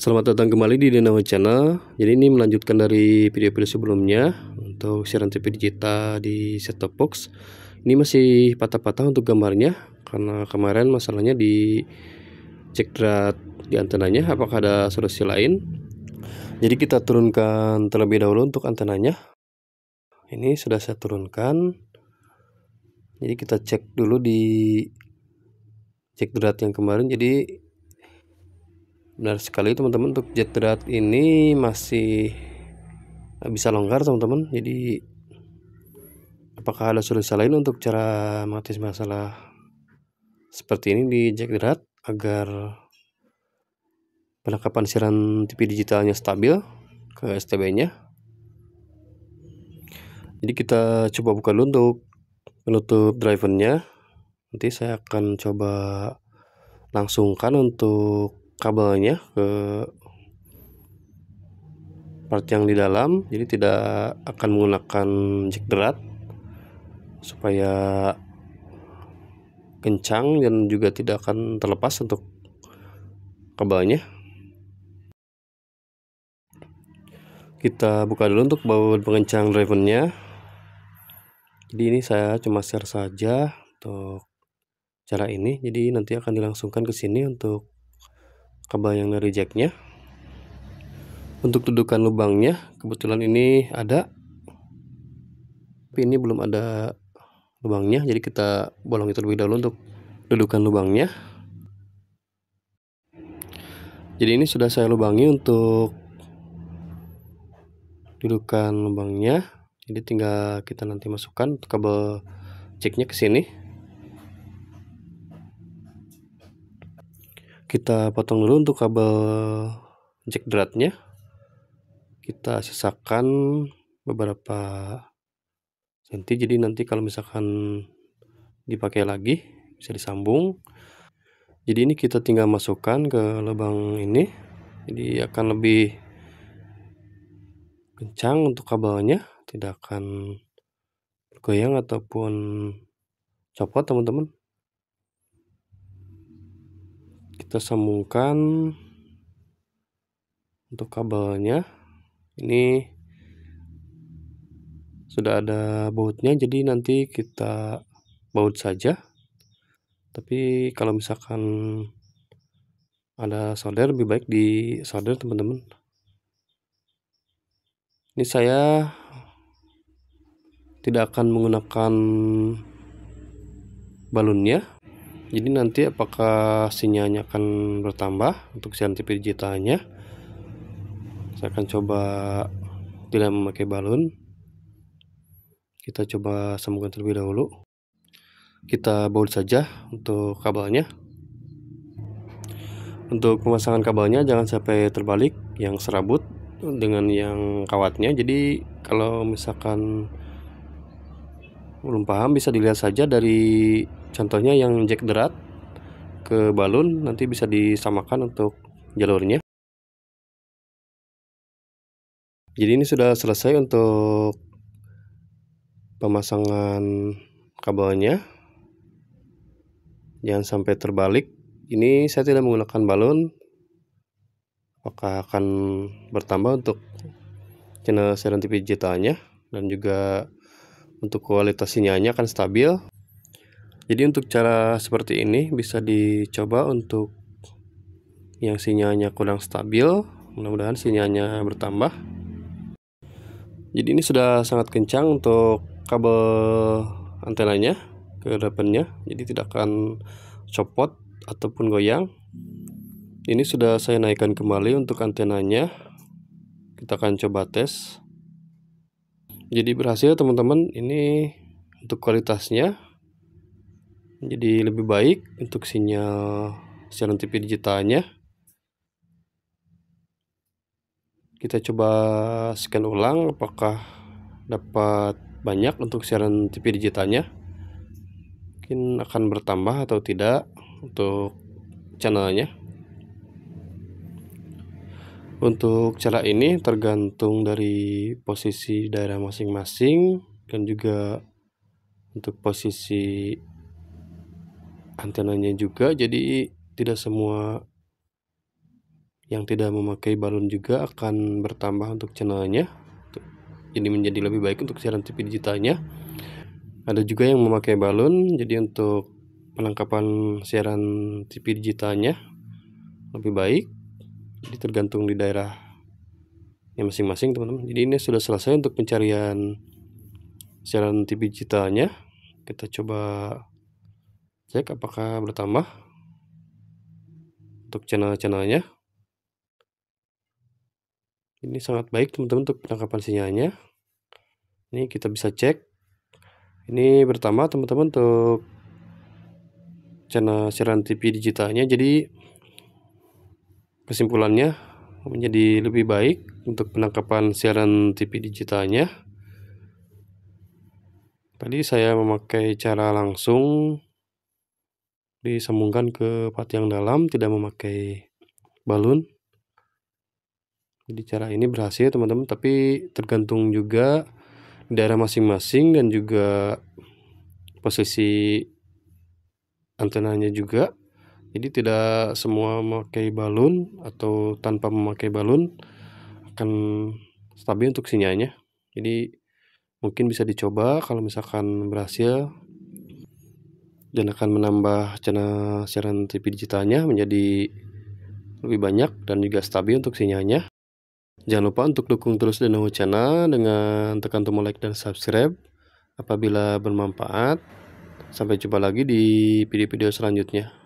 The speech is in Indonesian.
Selamat datang kembali di Denawa Channel. Jadi ini melanjutkan dari video-video sebelumnya untuk siaran TV digital di set-top box. Ini masih patah-patah untuk gambarnya karena kemarin masalahnya di cek drat di antenanya, apakah ada solusi lain. Jadi kita turunkan terlebih dahulu untuk antenanya. Ini sudah saya turunkan. Jadi kita cek dulu di cek drat yang kemarin. Jadi benar sekali teman-teman, untuk jet drat ini masih bisa longgar teman-teman. Jadi apakah ada solusi lain untuk cara mengatasi masalah seperti ini di jack drat agar penangkapan siaran TV digitalnya stabil ke STB nya. Jadi kita coba buka dulu untuk menutup drivernya. Nanti saya akan coba langsungkan untuk kabelnya ke part yang di dalam, jadi tidak akan menggunakan jack drat supaya kencang dan juga tidak akan terlepas untuk kabelnya. Kita buka dulu untuk baut pengencang drivernya. Jadi ini saya cuma share saja untuk cara ini, jadi nanti akan dilangsungkan ke sini untuk kabel yang dari jacknya. Untuk dudukan lubangnya kebetulan ini ada, tapi ini belum ada lubangnya, jadi kita bolong itu terlebih dahulu untuk dudukan lubangnya. Jadi ini sudah saya lubangi untuk dudukan lubangnya, jadi tinggal kita nanti masukkan kabel jacknya ke sini. Kita potong dulu untuk kabel jack dratnya, kita sisakan beberapa senti, jadi nanti kalau misalkan dipakai lagi bisa disambung. Jadi ini kita tinggal masukkan ke lubang ini, jadi akan lebih kencang untuk kabelnya, tidak akan bergoyang ataupun copot teman-teman. Kita sambungkan untuk kabelnya, ini sudah ada bautnya, jadi nanti kita baut saja. Tapi kalau misalkan ada solder, lebih baik di solder teman-teman. Ini saya tidak akan menggunakan balonnya, jadi nanti apakah sinyalnya akan bertambah untuk siaran TV digitalnya. Saya akan coba tidak memakai balon. Kita coba sambungkan terlebih dahulu. Kita baut saja untuk kabelnya. Untuk pemasangan kabelnya jangan sampai terbalik yang serabut dengan yang kawatnya. Jadi kalau misalkan belum paham bisa dilihat saja dari contohnya yang jack drat ke balon, nanti bisa disamakan untuk jalurnya. Jadi ini sudah selesai untuk pemasangan kabelnya, jangan sampai terbalik. Ini saya tidak menggunakan balon, apakah akan bertambah untuk channel siaran TV digitalnya, dan juga untuk kualitas sinyalnya akan stabil. Jadi untuk cara seperti ini bisa dicoba untuk yang sinyalnya kurang stabil, mudah-mudahan sinyalnya bertambah. Jadi ini sudah sangat kencang untuk kabel antenanya ke depannya, jadi tidak akan copot ataupun goyang. Ini sudah saya naikkan kembali untuk antenanya, kita akan coba tes. Jadi berhasil teman-teman. Ini untuk kualitasnya jadi lebih baik untuk sinyal siaran TV digitalnya. Kita coba scan ulang apakah dapat banyak untuk siaran TV digitalnya, mungkin akan bertambah atau tidak untuk channelnya. Untuk cara ini tergantung dari posisi daerah masing-masing dan juga untuk posisi antenanya juga, jadi tidak semua yang tidak memakai balon juga akan bertambah untuk channelnya, jadi menjadi lebih baik untuk siaran TV digitalnya. Ada juga yang memakai balon, jadi untuk penangkapan siaran TV digitalnya lebih baik. Jadi tergantung di daerah yang masing-masing teman-teman. Jadi ini sudah selesai untuk pencarian siaran TV digitalnya. Kita coba cek apakah bertambah untuk channel-channelnya. Ini sangat baik teman-teman untuk penangkapan sinyalnya. Ini kita bisa cek. Ini bertambah teman-teman untuk channel siaran TV digitalnya. Jadi kesimpulannya menjadi lebih baik untuk penangkapan siaran TV digitalnya. Tadi saya memakai cara langsung disambungkan ke part yang dalam, tidak memakai balon. Jadi cara ini berhasil teman-teman, tapi tergantung juga daerah masing-masing dan juga posisi antenanya juga. Jadi tidak semua memakai balon atau tanpa memakai balon akan stabil untuk sinyalnya. Jadi mungkin bisa dicoba kalau misalkan berhasil, dan akan menambah channel siaran TV digitalnya menjadi lebih banyak dan juga stabil untuk sinyalnya. Jangan lupa untuk dukung terus Lenovo Channel dengan tekan tombol like dan subscribe apabila bermanfaat. Sampai jumpa lagi di video-video selanjutnya.